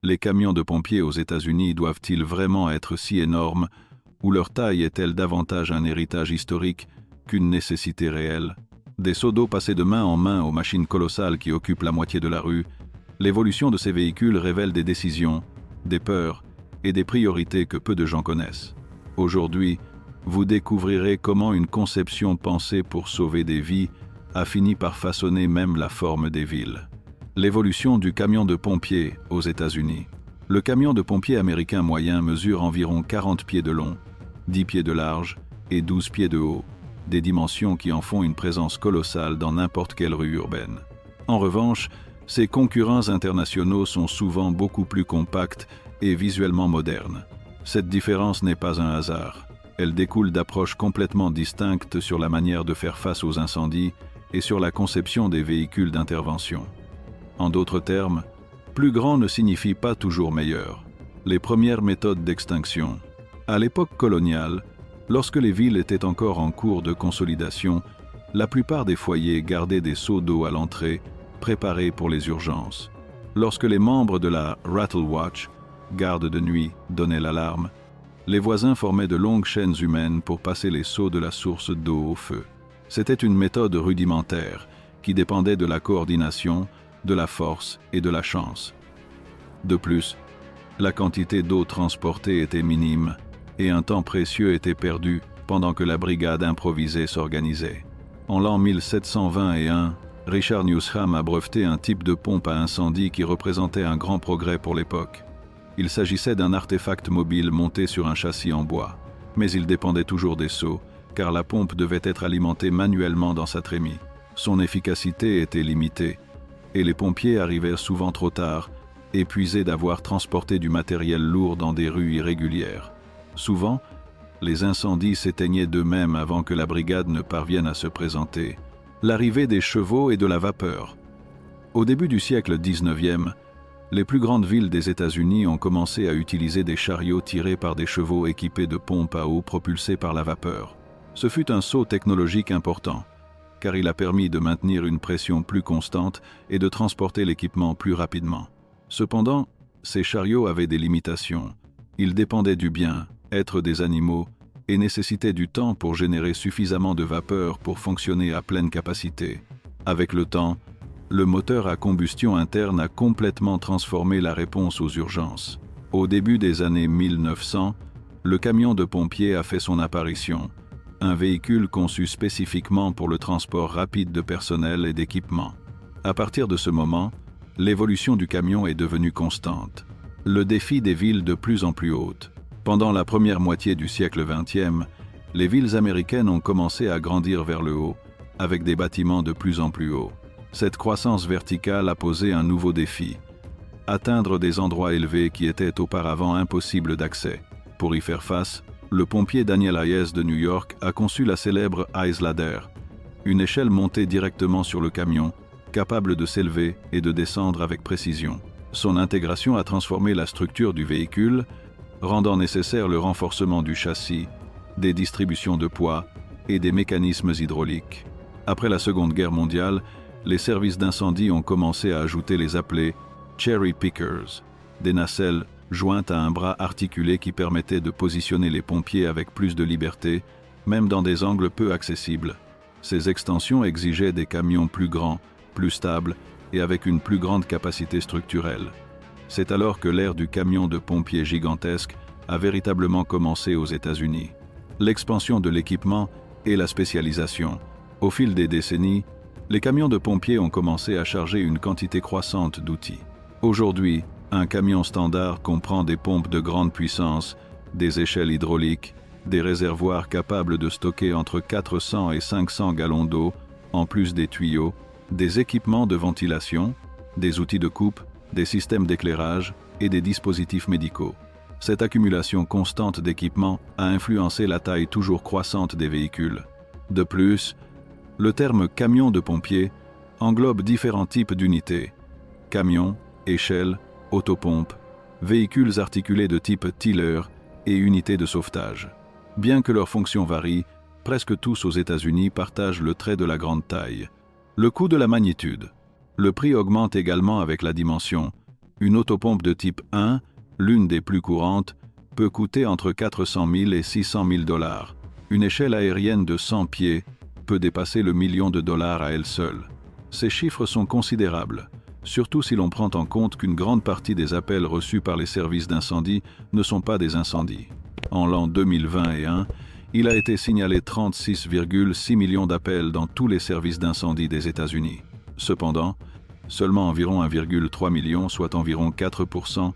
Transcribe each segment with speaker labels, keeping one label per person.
Speaker 1: Les camions de pompiers aux États-Unis doivent-ils vraiment être si énormes, ou leur taille est-elle davantage un héritage historique qu'une nécessité réelle? Des seaux d'eau passés de main en main aux machines colossales qui occupent la moitié de la rue, l'évolution de ces véhicules révèle des décisions, des peurs et des priorités que peu de gens connaissent. Aujourd'hui, vous découvrirez comment une conception pensée pour sauver des vies a fini par façonner même la forme des villes. L'évolution du camion de pompier aux États-Unis. Le camion de pompier américain moyen mesure environ 40 pieds de long, 10 pieds de large et 12 pieds de haut, des dimensions qui en font une présence colossale dans n'importe quelle rue urbaine. En revanche, ses concurrents internationaux sont souvent beaucoup plus compacts et visuellement modernes. Cette différence n'est pas un hasard. Elle découle d'approches complètement distinctes sur la manière de faire face aux incendies et sur la conception des véhicules d'intervention. En d'autres termes, plus grand ne signifie pas toujours meilleur. Les premières méthodes d'extinction. À l'époque coloniale, lorsque les villes étaient encore en cours de consolidation, la plupart des foyers gardaient des seaux d'eau à l'entrée, préparés pour les urgences. Lorsque les membres de la Rattle Watch, garde de nuit, donnaient l'alarme, les voisins formaient de longues chaînes humaines pour passer les seaux de la source d'eau au feu. C'était une méthode rudimentaire qui dépendait de la coordination, de la force et de la chance. De plus, la quantité d'eau transportée était minime et un temps précieux était perdu pendant que la brigade improvisée s'organisait. En l'an 1721, Richard Newsham a breveté un type de pompe à incendie qui représentait un grand progrès pour l'époque. Il s'agissait d'un artefact mobile monté sur un châssis en bois, mais il dépendait toujours des seaux, car la pompe devait être alimentée manuellement dans sa trémie. Son efficacité était limitée, et les pompiers arrivèrent souvent trop tard, épuisés d'avoir transporté du matériel lourd dans des rues irrégulières. Souvent, les incendies s'éteignaient d'eux-mêmes avant que la brigade ne parvienne à se présenter. L'arrivée des chevaux et de la vapeur. Au début du siècle XIXe, les plus grandes villes des États-Unis ont commencé à utiliser des chariots tirés par des chevaux équipés de pompes à eau propulsées par la vapeur. Ce fut un saut technologique important, car il a permis de maintenir une pression plus constante et de transporter l'équipement plus rapidement. Cependant, ces chariots avaient des limitations. Ils dépendaient du bien-être des animaux et nécessitaient du temps pour générer suffisamment de vapeur pour fonctionner à pleine capacité. Avec le temps, le moteur à combustion interne a complètement transformé la réponse aux urgences. Au début des années 1900, le camion de pompiers a fait son apparition, un véhicule conçu spécifiquement pour le transport rapide de personnel et d'équipement. À partir de ce moment, l'évolution du camion est devenue constante. Le défi des villes de plus en plus hautes. Pendant la première moitié du siècle XXe, les villes américaines ont commencé à grandir vers le haut, avec des bâtiments de plus en plus hauts. Cette croissance verticale a posé un nouveau défi. Atteindre des endroits élevés qui étaient auparavant impossibles d'accès. Pour y faire face, le pompier Daniel Hayes de New York a conçu la célèbre Hayes Ladder, une échelle montée directement sur le camion, capable de s'élever et de descendre avec précision. Son intégration a transformé la structure du véhicule, rendant nécessaire le renforcement du châssis, des distributions de poids et des mécanismes hydrauliques. Après la Seconde Guerre mondiale, les services d'incendie ont commencé à ajouter les appelés « cherry pickers », des nacelles jointes à un bras articulé qui permettaient de positionner les pompiers avec plus de liberté, même dans des angles peu accessibles. Ces extensions exigeaient des camions plus grands, plus stables et avec une plus grande capacité structurelle. C'est alors que l'ère du camion de pompiers gigantesque a véritablement commencé aux États-Unis. L'expansion de l'équipement et la spécialisation. Au fil des décennies, les camions de pompiers ont commencé à charger une quantité croissante d'outils. Aujourd'hui, un camion standard comprend des pompes de grande puissance, des échelles hydrauliques, des réservoirs capables de stocker entre 400 et 500 gallons d'eau, en plus des tuyaux, des équipements de ventilation, des outils de coupe, des systèmes d'éclairage et des dispositifs médicaux. Cette accumulation constante d'équipements a influencé la taille toujours croissante des véhicules. De plus, le terme « camion de pompier » englobe différents types d'unités. Camions, échelles, autopompes, véhicules articulés de type tiller et unités de sauvetage. Bien que leurs fonctions varient, presque tous aux États-Unis partagent le trait de la grande taille. Le coût de la magnitude. Le prix augmente également avec la dimension, Une autopompe de type 1, l'une des plus courantes, peut coûter entre 400 000 et 600 000 $. Une échelle aérienne de 100 pieds peut dépasser le million de dollars à elle seule. Ces chiffres sont considérables, surtout si l'on prend en compte qu'une grande partie des appels reçus par les services d'incendie ne sont pas des incendies. En l'an 2021, il a été signalé 36,6 millions d'appels dans tous les services d'incendie des États-Unis. Cependant, seulement environ 1,3 million, soit environ 4%,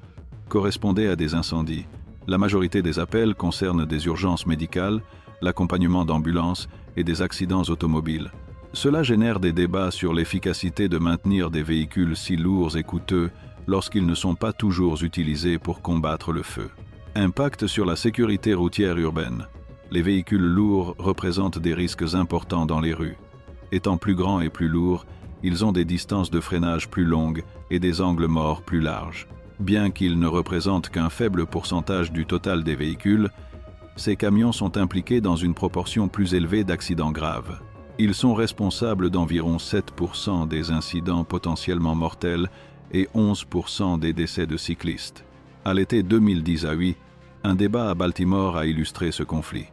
Speaker 1: correspondaient à des incendies. La majorité des appels concernent des urgences médicales, l'accompagnement d'ambulances et des accidents automobiles. Cela génère des débats sur l'efficacité de maintenir des véhicules si lourds et coûteux lorsqu'ils ne sont pas toujours utilisés pour combattre le feu. Impact sur la sécurité routière urbaine. Les véhicules lourds représentent des risques importants dans les rues. Étant plus grands et plus lourds, ils ont des distances de freinage plus longues et des angles morts plus larges. Bien qu'ils ne représentent qu'un faible pourcentage du total des véhicules, ces camions sont impliqués dans une proportion plus élevée d'accidents graves. Ils sont responsables d'environ 7% des incidents potentiellement mortels et 11% des décès de cyclistes. À l'été 2018, un débat à Baltimore a illustré ce conflit.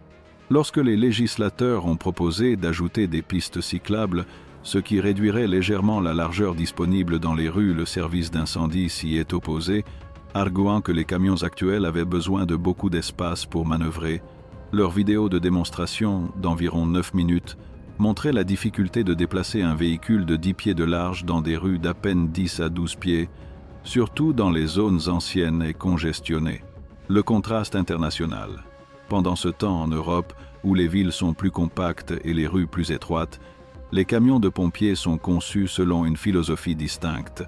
Speaker 1: Lorsque les législateurs ont proposé d'ajouter des pistes cyclables, ce qui réduirait légèrement la largeur disponible dans les rues, le service d'incendie s'y est opposé, arguant que les camions actuels avaient besoin de beaucoup d'espace pour manœuvrer. Leur vidéo de démonstration, d'environ 9 minutes, montrait la difficulté de déplacer un véhicule de 10 pieds de large dans des rues d'à peine 10 à 12 pieds, surtout dans les zones anciennes et congestionnées. Le contraste international. Pendant ce temps en Europe, où les villes sont plus compactes et les rues plus étroites, les camions de pompiers sont conçus selon une philosophie distincte.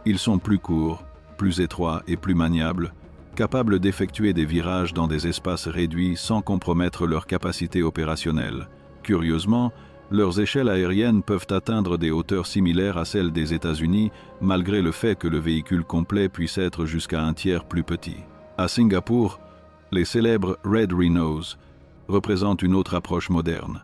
Speaker 1: Ils sont plus courts, plus étroits et plus maniables, capables d'effectuer des virages dans des espaces réduits sans compromettre leur capacité opérationnelle. Curieusement, leurs échelles aériennes peuvent atteindre des hauteurs similaires à celles des États-Unis, malgré le fait que le véhicule complet puisse être jusqu'à un tiers plus petit. À Singapour, les célèbres Red Rhinos représentent une autre approche moderne.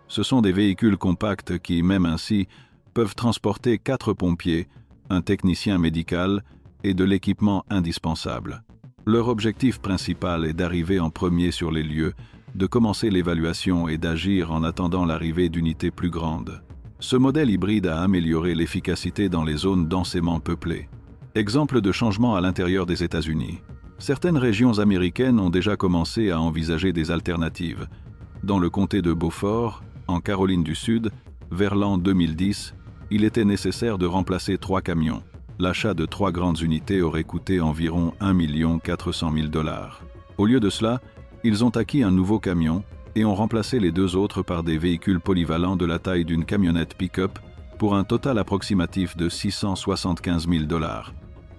Speaker 1: Ce sont des véhicules compacts qui, même ainsi, peuvent transporter 4 pompiers, un technicien médical et de l'équipement indispensable. Leur objectif principal est d'arriver en premier sur les lieux, de commencer l'évaluation et d'agir en attendant l'arrivée d'unités plus grandes. Ce modèle hybride a amélioré l'efficacité dans les zones densément peuplées. Exemple de changement à l'intérieur des États-Unis. Certaines régions américaines ont déjà commencé à envisager des alternatives. Dans le comté de Beaufort, en Caroline du Sud, vers l'an 2010, il était nécessaire de remplacer 3 camions. L'achat de 3 grandes unités aurait coûté environ 1 400 000 $. Au lieu de cela, ils ont acquis un nouveau camion et ont remplacé les 2 autres par des véhicules polyvalents de la taille d'une camionnette pick-up pour un total approximatif de 675 000 $.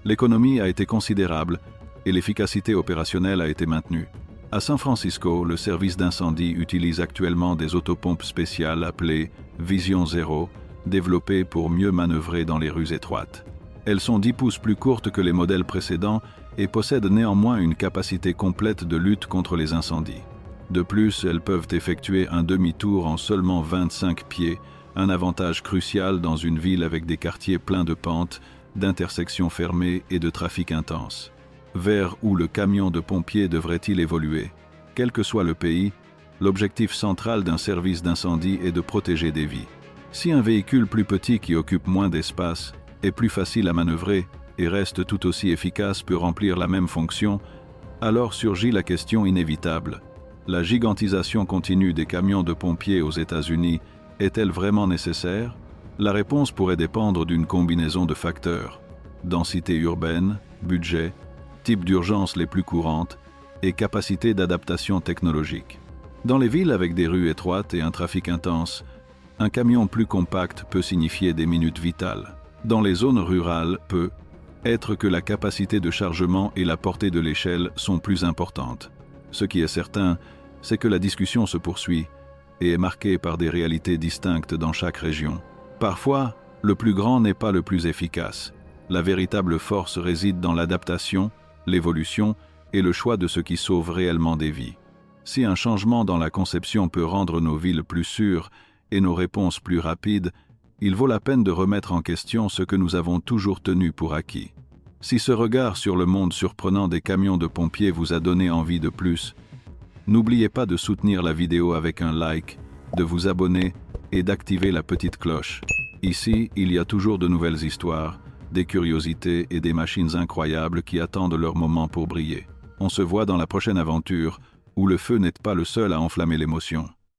Speaker 1: L'économie a été considérable et l'efficacité opérationnelle a été maintenue. À San Francisco, le service d'incendie utilise actuellement des autopompes spéciales appelées Vision Zero, développées pour mieux manœuvrer dans les rues étroites. Elles sont 10 pouces plus courtes que les modèles précédents et possèdent néanmoins une capacité complète de lutte contre les incendies. De plus, elles peuvent effectuer un demi-tour en seulement 25 pieds, un avantage crucial dans une ville avec des quartiers pleins de pentes, d'intersections fermées et de trafic intense. Vers où le camion de pompiers devrait-il évoluer? Quel que soit le pays, l'objectif central d'un service d'incendie est de protéger des vies. Si un véhicule plus petit qui occupe moins d'espace est plus facile à manœuvrer et reste tout aussi efficace peut remplir la même fonction, alors surgit la question inévitable. La gigantisation continue des camions de pompiers aux États-Unis est-elle vraiment nécessaire? La réponse pourrait dépendre d'une combinaison de facteurs: densité urbaine, budget, type d'urgence les plus courantes et capacité d'adaptation technologique. Dans les villes avec des rues étroites et un trafic intense, un camion plus compact peut signifier des minutes vitales. Dans les zones rurales, peut être que la capacité de chargement et la portée de l'échelle sont plus importantes. Ce qui est certain, c'est que la discussion se poursuit et est marquée par des réalités distinctes dans chaque région. Parfois, le plus grand n'est pas le plus efficace. La véritable force réside dans l'adaptation, l'évolution et le choix de ce qui sauve réellement des vies. Si un changement dans la conception peut rendre nos villes plus sûres et nos réponses plus rapides, il vaut la peine de remettre en question ce que nous avons toujours tenu pour acquis. Si ce regard sur le monde surprenant des camions de pompiers vous a donné envie de plus, n'oubliez pas de soutenir la vidéo avec un like, de vous abonner et d'activer la petite cloche. Ici, il y a toujours de nouvelles histoires, des curiosités et des machines incroyables qui attendent leur moment pour briller. On se voit dans la prochaine aventure, où le feu n'est pas le seul à enflammer l'émotion.